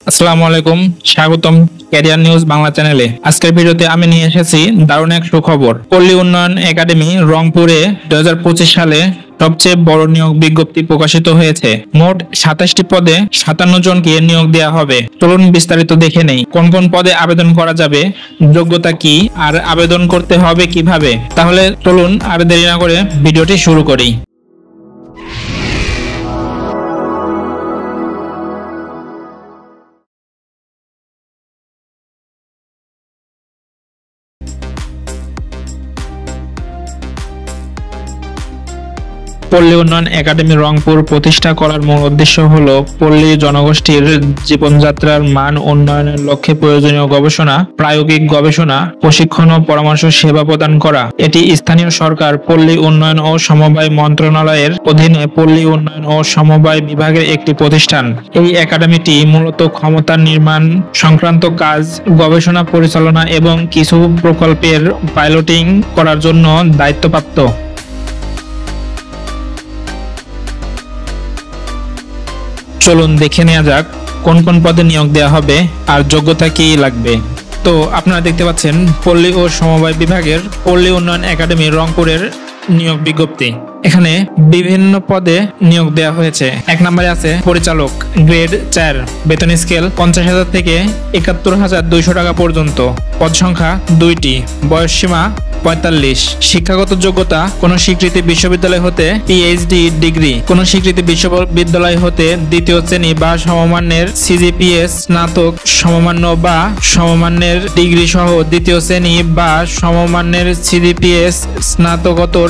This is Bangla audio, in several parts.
আসসালামু আলাইকুম, স্বাগতম ক্যারিয়ার নিউজ বাংলা চ্যানেলে। আজকের ভিডিওতে আমি নিয়ে এসেছি দারুণ এক সুখবর। পল্লী উন্নয়ন একাডেমি রংপুরে 2025 সালে সবচেয়ে বড় নিয়োগ বিজ্ঞপ্তি প্রকাশিত হয়েছে। মোট 27টি পদে 57 জনকে নিয়োগ দেওয়া হবে। চলুন বিস্তারিত দেখে নেই কোন কোন পদে আবেদন করা যাবে, যোগ্যতা কি, আর আবেদন করতে হবে কিভাবে। তাহলে চলুন আর দেরি না করে ভিডিওটি শুরু করি। পল্লী উন্নয়ন একাডেমি রংপুর প্রতিষ্ঠা করার মূল উদ্দেশ্য হল পল্লী জনগোষ্ঠীর জীবনযাত্রার মান উন্নয়নের লক্ষ্যে প্রয়োজনীয় গবেষণা, প্রায়োগিক গবেষণা, প্রশিক্ষণ ও পরামর্শ সেবা প্রদান করা। এটি স্থানীয় সরকার, পল্লী উন্নয়ন ও সমবায় মন্ত্রণালয়ের অধীনে পল্লী উন্নয়ন ও সমবায় বিভাগের একটি প্রতিষ্ঠান। এই একাডেমিটি মূলত ক্ষমতা নির্মাণ সংক্রান্ত কাজ, গবেষণা পরিচালনা এবং কিছু প্রকল্পের পাইলটিং করার জন্য দায়িত্বপ্রাপ্ত। চলুন দেখে নেওয়া যাক কোন কোন পদে নিয়োগ দেওয়া হবে আর যোগ্যতা কি লাগবে। তো আপনারা দেখতে পাচ্ছেন পল্লী ও সমবায় বিভাগের পল্লী উন্নয়ন একাডেমি রংপুরের নিয়োগ বিজ্ঞপ্তি। এখানে বিভিন্ন পদে নিয়োগ দেওয়া হয়েছে। এক নম্বরে আছে পরিচালক, গ্রেড 4, বেতন স্কেল 50,000 থেকে 71,200 টাকা পর্যন্ত। পদ সংখ্যা 2টি। বয়স সীমা 45। শিক্ষাগত যোগ্যতা কোন স্বীকৃতি বিশ্ববিদ্যালয় হতে পিএইচডি ডিগ্রি, কোন স্বীকৃতি বিশ্ববিদ্যালয় হতে দ্বিতীয় শ্রেণী বা সমমানের সিজিপিএস, স্নাতক সমমান্য বা সমমানের ডিগ্রি সহ দ্বিতীয় শ্রেণী বা সমমানের সিজিপিএস, স্নাতকোত্তর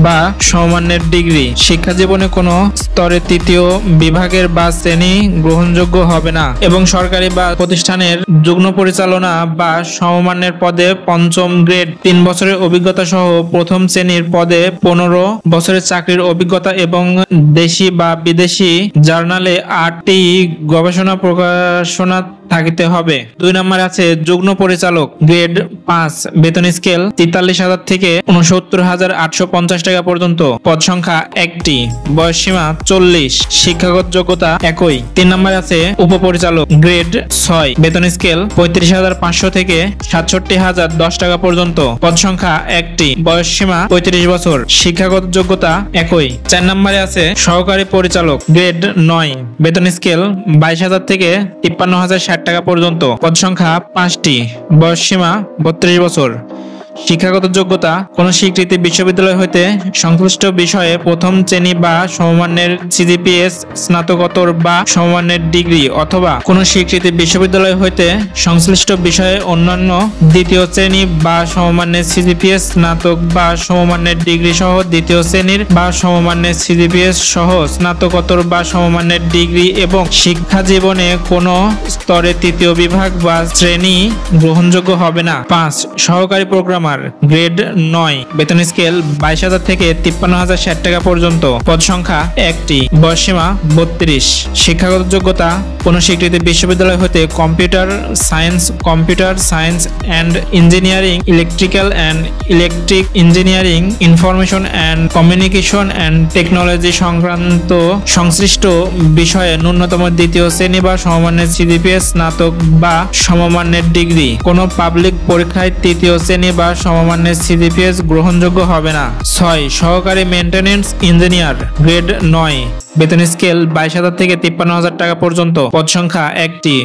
বা সমমানের ডিগ্রি। শিক্ষা জীবনে কোনো স্তরে তৃতীয় বিভাগের বা শ্রেণী গ্রহণযোগ্য হবে না এবং সরকারি বা প্রতিষ্ঠানের যুগ্ম পরিচালনা বা সমমানের পদে পঞ্চম গ্রেড 3 বছরের অভিজ্ঞতা সহ প্রথম শ্রেণীর পদে 15 বছরের চাকরির অভিজ্ঞতা এবং দেশি বা বিদেশি জার্নালে 8টি গবেষণা প্রকাশনা থাকিতে হবে। 2 নম্বর আছে যুগ্ম পরিচালক, গ্রেড 5, বেতন স্কেল 43,000 থেকে 69,850 টাকা পর্যন্ত। পদ সংখ্যা 1টি। বয়স সীমা 40। শিক্ষাগত যোগ্যতা একই। 3 নম্বর আছে উপপরিচালক, গ্রেড 6, বেতন স্কেল 35,500 থেকে 67,010 টাকা পর্যন্ত। পদ সংখ্যা 1টি। বয়স সীমা 35 বছর। শিক্ষাগত যোগ্যতা একই। 4 নম্বরে আছে সহকারী পরিচালক, গ্রেড 9, বেতন স্কেল 22,000 থেকে 53,060 টাকা পর্যন্ত। পদ সংখ্যা 5টি। বয়স সীমা 32 বছর। শিক্ষাগত যোগ্যতা কোন স্বীকৃতি বিশ্ববিদ্যালয় হইতে সংশ্লিষ্ট বিষয়ে প্রথম শ্রেণী বা সমমানের সিজিপিএস, স্নাতকোত্তর বা সমমানের ডিগ্রি, অথবা কোন স্বীকৃতি বিশ্ববিদ্যালয় হইতে সংশ্লিষ্ট বিষয়ে অন্যান্য দ্বিতীয় শ্রেণী বা সমমানের সিজিপিএস, স্নাতক বা সমমানের ডিগ্রি সহ দ্বিতীয় শ্রেণীর বা সমমানের সিজিপিএস সহ স্নাতকোত্তর বা সমমানের ডিগ্রি এবং শিক্ষা জীবনে কোন স্তরে তৃতীয় বিভাগ বা শ্রেণী গ্রহণযোগ্য হবে না। 5 সহকারী প্রোগ্রামার, গ্রেড 9, বেতন স্কেল 22,000 থেকে 53,060 টাকা পর্যন্ত। পদ সংখ্যা 1টি। বয়স সীমা 32। শিক্ষাগত যোগ্যতা কোন স্বীকৃতি বিশ্ববিদ্যালয় হতে computer science and engineering, electrical and electric engineering, information and communication and technology সংক্রান্ত সংশ্লিষ্ট বিষয়ে ন্যূনতম দ্বিতীয় শ্রেণী বা সমমানের সিজিপিএস, স্নাতক বা সমমানের ডিগ্রি। কোন পাবলিক পরীক্ষায় তৃতীয় শ্রেণী বা সমমানের সিজিপিএস গ্রহণযোগ্য হবে না। 6 সহকারী মেইনটেনেন্স ইঞ্জিনিয়ার, গ্রেড 9, বেতন স্কেল 22,000 থেকে 53,000 টাকা পর্যন্ত। পদ সংখ্যা 1টি।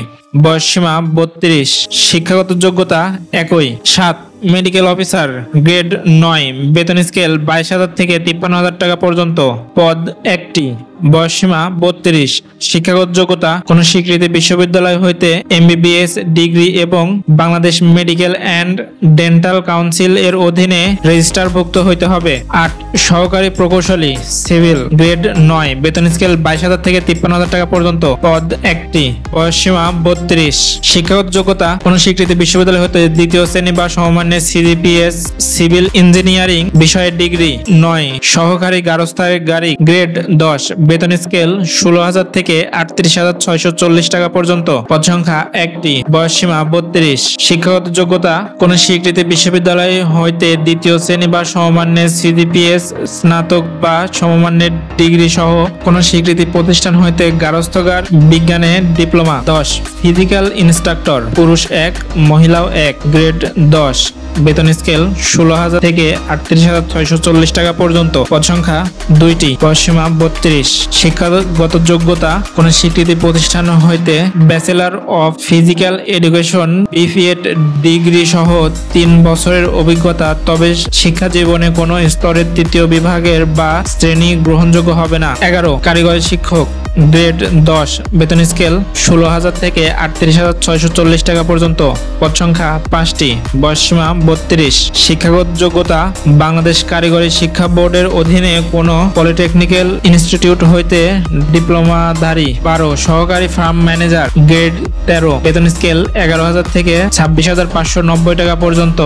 বয়স সীমা 32। শিক্ষাগত যোগ্যতা একই। 7 মেডিকেল অফিসার, গ্রেড 9, বেতন স্কেল 22,000 থেকে 53,000 টাকা পর্যন্ত। পদ 1টি। বয়স সীমা 32। শিক্ষাগত যোগ্যতা কোন স্বীকৃতি বিশ্ববিদ্যালয় হইতে এমবিবিএস ডিগ্রি এবং Bangladesh medical and dental council এর অধীনে রেজিস্টারভুক্ত হইতে হবে। 8 সহকারী প্রকৌশলী, সিভিল, গ্রেড 9, বেতন স্কেল 22,000 থেকে 53,000 টাকা পর্যন্ত। পদ 1টি। বয়স সীমা 32। শিক্ষাগত যোগ্যতা কোন স্বীকৃতি বিশ্ববিদ্যালয় হতে দ্বিতীয় শ্রেণী বা সমমানের সিজিপিএস, সিভিল ইঞ্জিনিয়ারিং বিষয়ে ডিগ্রি। 9 সহকারী গার্হস্থ্য গাড়ি, গ্রেড 10, বেতন স্কেল 16,000 থেকে 38,640 টাকা পর্যন্ত। পদ সংখ্যা 1টি। বয়স সীমা 32। শিক্ষাগত যোগ্যতা কোন স্বীকৃত বিশ্ববিদ্যালয় হইতে দ্বিতীয় শ্রেণী বা সমমানের সিজিপিএস, স্নাতক বা সমমানের ডিগ্রি সহ কোন স্বীকৃত প্রতিষ্ঠান হইতে গার্হস্থ্যকার বিজ্ঞানে ডিপ্লোমা। 10 ফিজিক্যাল ইনস্ট্রাক্টর, পুরুষ 1 মহিলাও 1, গ্রেড 10। বেতন স্কেল 16,000 থেকে 38,640 টাকা পর্যন্ত। পদ সংখ্যা 2টি। বয়স সীমা 32। শিক্ষাগত যোগ্যতা কোন স্বীকৃত প্রতিষ্ঠান হইতে bachelor of physical education BPEd degree সহ 3 বছরের অভিজ্ঞতা, তবে শিক্ষা জীবনে কোন স্তরের তৃতীয় বিভাগের বা শ্রেণী গ্রহণযোগ্য হবে না। 11 কারিগরি শিক্ষক, গ্রেড 10। বেতন স্কেল 16,000 থেকে 38,640 টাকা পর্যন্ত। পদ সংখ্যা 5টি। বয়স সীমা 32। শিক্ষাগত যোগ্যতা বাংলাদেশ কারিগরি শিক্ষা বোর্ডের অধীনে কোন পলিটেকনিক্যাল ইনস্টিটিউট হইতে ডিপ্লোমাধারী। 12 সহকারী ফার্ম ম্যানেজার, গ্রেড 13। বেতন স্কেল 11,000 থেকে 26,590 টাকা পর্যন্ত।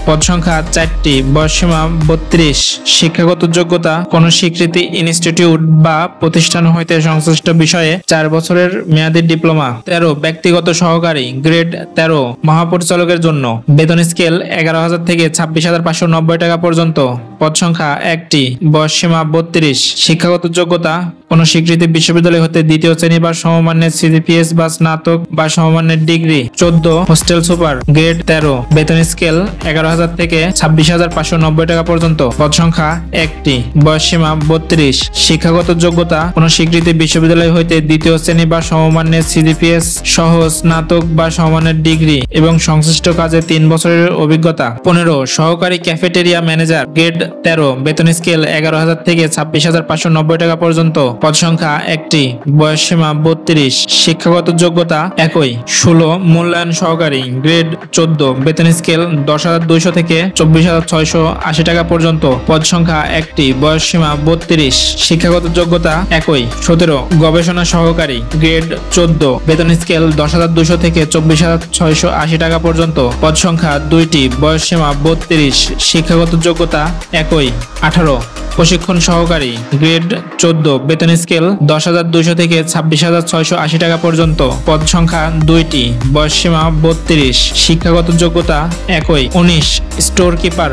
পদ সংখ্যা 4টি। বয়স সীমা 32। শিক্ষাগত যোগ্যতা কোন স্বীকৃতি ইনস্টিটিউট বা প্রতিষ্ঠান হইতে সংশ্লিষ্ট বিষয়ে 4 বছরের মেয়াদী ডিপ্লোমা। 13 ব্যক্তিগত সহকারী, গ্রেড 13 মহাপরিচালকের জন্য। বেতন স্কেল 11,000 থেকে 26,590 টাকা পর্যন্ত। পদ সংখ্যা 1টি। বয়স সীমা 32। শিক্ষাগত যোগ্যতা কোন স্বীকৃতি বিশ্ববিদ্যালয় হতে দ্বিতীয় শ্রেণী বা সমমানের সিজিপিএস বা স্নাতক বা সমমানের ডিগ্রি। 14 hostel super, grade 13। বেতন স্কেল 11,000 থেকে 26,590 টাকা পর্যন্ত। পদ সংখ্যা 1টি। বয়স সীমা 32। শিক্ষাগত যোগ্যতা কোন স্বীকৃতি বিশ্ববিদ্যালয় হইতে দ্বিতীয় শ্রেণী বা সমমানের সিজিপিএস সহ স্নাতক বা সমমানের ডিগ্রি এবং সংশ্লিষ্ট কাজে 3 বছরের অভিজ্ঞতা। 15 সহকারী ক্যাফেটেরিয়া ম্যানেজার, গ্রেড 13। বেতন স্কেল 11,000 থেকে 26,590 টাকা পর্যন্ত। পদ সংখ্যা 1টি। বয়স সীমা 32। শিক্ষাগত যোগ্যতা একই। 16 মূল্যায়ন সহকারী, গ্রেড 14। বেতন স্কেল 10,200 থেকে 24,680 টাকা পর্যন্ত। পদ সংখ্যা 1টি। বয়স সীমা 32। শিক্ষাগত যোগ্যতা একই। 17 গবেষণা সহকারী, গ্রেড 14। বেতন স্কেল 10,200 থেকে 24,680 টাকা পর্যন্ত। পদ সংখ্যা 2টি। বয়স সীমা 32। শিক্ষাগত যোগ্যতা একই। 18 প্রশিক্ষণ সহকারী, গ্রেড 14। বেতন স্কেল 10,200 থেকে 26,680 টাকা পর্যন্ত। পদ সংখ্যা 2টি। বয়স সীমা 32। শিক্ষাগত যোগ্যতা একই। 19 স্টোর কিপার,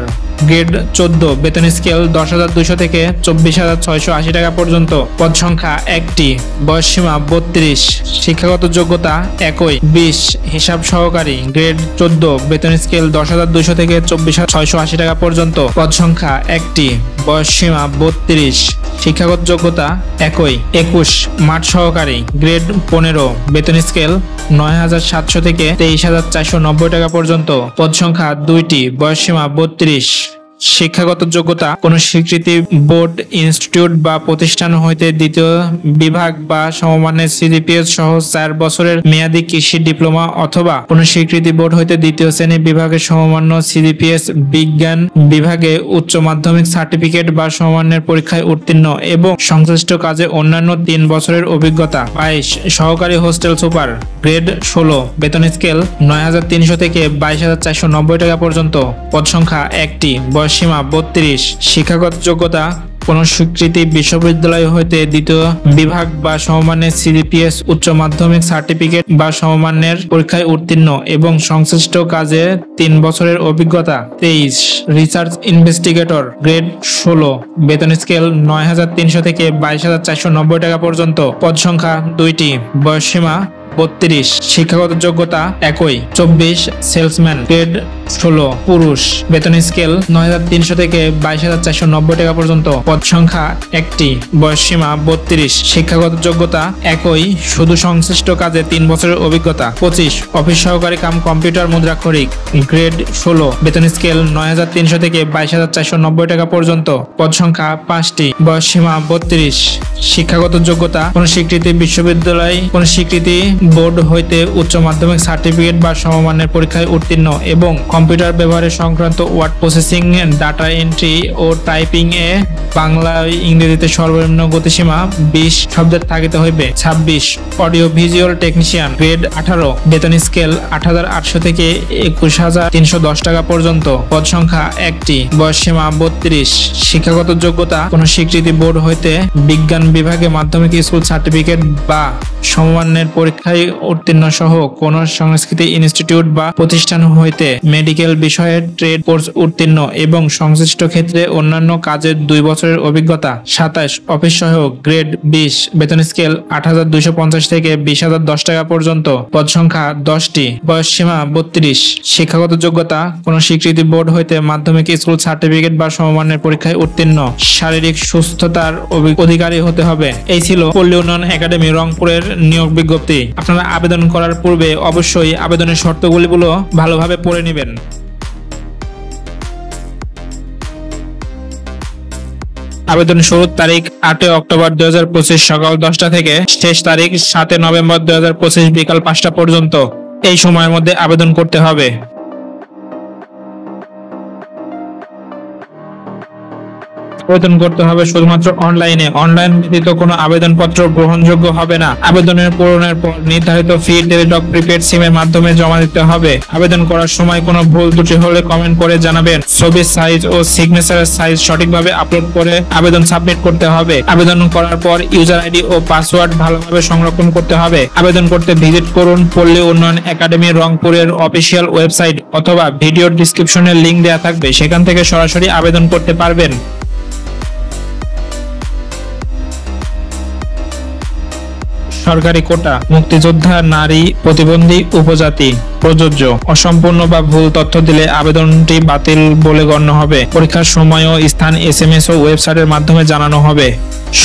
গ্রেড 14। বেতন স্কেল 10,200 থেকে 24,680 টাকা পর্যন্ত। পদ সংখ্যা 1টি। বয়স সীমা 32। শিক্ষাগত যোগ্যতা একই। 20 হিসাব সহকারী, গ্রেড 14। বেতন স্কেল 10,200 থেকে 24,680 টাকা পর্যন্ত। পদ সংখ্যা 1টি। বয়স সীমা 32। শিক্ষাগত যোগ্যতা একই। 21 মাঠ সহকারী, গ্রেড 15। বেতন স্কেল 9,700 থেকে 23,490 টাকা পর্যন্ত। পদ সংখ্যা 2টি। বয়স সীমা 32। শিক্ষাগত যোগ্যতা কোন স্বীকৃতি বোর্ড, ইনস্টিটিউট বা প্রতিষ্ঠান হইতে দ্বিতীয় বিভাগ বা সমমানের সিজিপিএস সহ 4 বছরের মেয়াদী কৃষি ডিপ্লোমা অথবা কোন স্বীকৃতি বোর্ড হইতে দ্বিতীয় শ্রেণী বিভাগের সমমান্য সিজিপিএস বিজ্ঞান বিভাগে উচ্চ মাধ্যমিক সার্টিফিকেট বা সমমানের পরীক্ষায় উত্তীর্ণ এবং সংশ্লিষ্ট কাজে অন্যান্য 3 বছরের অভিজ্ঞতা। 22 সহকারী হোস্টেল সুপার, গ্রেড 16। বেতন স্কেল 9,300 থেকে 22,490 টাকা পর্যন্ত। পদ সংখ্যা 1টি। সীমা 32। শিক্ষাগত যোগ্যতা কোন স্বীকৃতি বিশ্ববিদ্যালয় হইতে দ্বিতীয় বিভাগ বা সমমানের সিজিপিএস উচ্চ মাধ্যমিক সার্টিফিকেট বা সমমানের পরীক্ষায় উত্তীর্ণ এবং সংশ্লিষ্ট কাজে 3 বছরের অভিজ্ঞতা। 23 রিসার্চ ইনভেস্টিগেটর, গ্রেড 16। বেতন স্কেল 9,300 থেকে 22,490 টাকা পর্যন্ত। পদ সংখ্যা 2টি। বয়স সীমা 32। শিক্ষাগত যোগ্যতা একই। 24 সেলসম্যান, গ্রেড 16 পুরুষ। বেতন স্কেল 9,300 থেকে 22,490 টাকা পর্যন্ত। পদ সংখ্যা 1টি। বয়স সীমা 32। শিক্ষাগত যোগ্যতা একই, শুধু সংশ্লিষ্ট কাজে 3 বছরের অভিজ্ঞতা। 25 অফিস সহকারী কাম কম্পিউটার মুদ্রাক্ষরিক, গ্রেড 16। বেতন স্কেল 9,300 থেকে 22,490 টাকা পর্যন্ত। পদ সংখ্যা 5টি। বয়স সীমা 32। শিক্ষাগত যোগ্যতা কোন স্বীকৃতি বিশ্ববিদ্যালয়, কোন স্বীকৃতি বোর্ড হইতে উচ্চ মাধ্যমিক সার্টিফিকেট বা সমমানের পরীক্ষায় উত্তীর্ণ এবং কম্পিউটার ব্যবহারের সংক্রান্ত ওয়ার্ড প্রসেসিং, ডাটা এন্ট্রি ও টাইপিং এ বাংলা ও ইংরেজিতে সর্বনিম্ন গতিসীমা 20 শব্দের থাকিতে হইবে। 26 অডিও ভিজুয়াল টেকনিশিয়ান গ্রেড 18, বেতন স্কেল 8,800 থেকে 21,310 টাকা পর্যন্ত, পদ সংখ্যা 1টি, বয়স সীমা 32। শিক্ষাগত যোগ্যতা কোন স্বীকৃতি বোর্ড হইতে বিজ্ঞান বিভাগে মাধ্যমিক স্কুল সার্টিফিকেট বা সমমানের পরীক্ষায় উত্তীর্ণ সহ কোন সংস্কৃত ইনস্টিটিউট বা প্রতিষ্ঠান হইতে মেডিকেল বিষয়ে ট্রেড কোর্স উত্তীর্ণ এবং সংশ্লিষ্ট ক্ষেত্রে অন্যান্য কাজের 2 বছরের অভিজ্ঞতা। 27 অফিস সহায়ক গ্রেড 20, বেতন স্কেল 8,250 থেকে 20,010 টাকা পর্যন্ত, পদ সংখ্যা 10টি, বয়স সীমা 32। শিক্ষাগত যোগ্যতা কোন স্বীকৃতি বোর্ড হইতে মাধ্যমিক স্কুল সার্টিফিকেট বা সমমানের পরীক্ষায় উত্তীর্ণ, শারীরিক সুস্থতার অধিকারী হতে হবে। এই ছিল পল্লী উন্নয়ন একাডেমি রংপুরের নিয়োগ বিজ্ঞপ্তি। আপনারা আবেদন করার পূর্বে অবশ্যই আবেদনের শর্তগুলো ভালোভাবে পড়ে নেবেন। আবেদন শুরুর তারিখ 8 অক্টোবর 2025 সকাল 10টা থেকে শেষ তারিখ 7 নভেম্বর 2025 বিকাল 5টা পর্যন্ত। এই সময়ের মধ্যে আবেদন করতে হবে। আবেদন করতে হবে শুধুমাত্র অনলাইনে। অনলাইন ব্যতীত কোনো আবেদনপত্র গ্রহণযোগ্য হবে না। আবেদনের পূরণের পর নির্ধারিত ফি টেলিটক প্রিপেড সিমের মাধ্যমে জমা দিতে হবে। আবেদন করার সময় কোনো ভুল ত্রুটি হলে কমেন্ট করে জানাবেন। ছবির সাইজ ও সিগনেচারের সাইজ সঠিকভাবে আপলোড করে আবেদন সাবমিট করতে হবে। আবেদন করার পর ইউজার আইডি ও পাসওয়ার্ড ভালোভাবে সংরক্ষণ করতে হবে। আবেদন করতে ভিজিট করুন পল্লী উন্নয়ন একাডেমি রংপুরের অফিসিয়াল ওয়েবসাইট অথবা ভিডিওর ডেসক্রিপশনে লিংক দেওয়া থাকবে, সেখান থেকে সরাসরি আবেদন করতে পারবেন। সরকারি কোটা, মুক্তিযোদ্ধা, নারী, প্রতিবন্ধী, উপজাতি প্রযোজ্য। অসম্পূর্ণ বা ভুল তথ্য দিলে আবেদনটি বাতিল বলে গণ্য হবে। পরীক্ষার সময় ও স্থান SMS ও ওয়েবসাইটের মাধ্যমে জানানো হবে।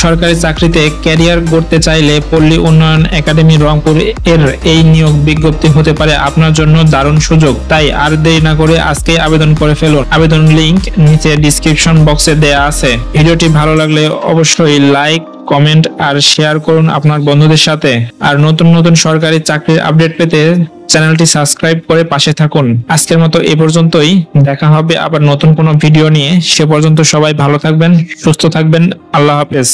সরকারি চাকরিতে ক্যারিয়ার গড়তে চাইলে পল্লী উন্নয়ন একাডেমি রংপুর এর এই নিয়োগ বিজ্ঞপ্তি হতে পারে আপনার জন্য দারুণ সুযোগ। তাই আর দেরি না করে আজকেই আবেদন করে ফেলুন। আবেদন লিংক নিচে ডিসক্রিপশন বক্সে দেয়া আছে। ভিডিওটি ভালো লাগলে অবশ্যই লাইক, কমেন্ট আর শেয়ার করুন আপনার বন্ধুদের সাথে। আর নতুন নতুন সরকারি চাকরির আপডেট পেতে চ্যানেলটি সাবস্ক্রাইব করে পাশে থাকুন। আজকের মতো এ পর্যন্তই। দেখা হবে আবার নতুন কোনো ভিডিও নিয়ে। সে পর্যন্ত সবাই ভালো থাকবেন, সুস্থ থাকবেন। আল্লাহ হাফেজ।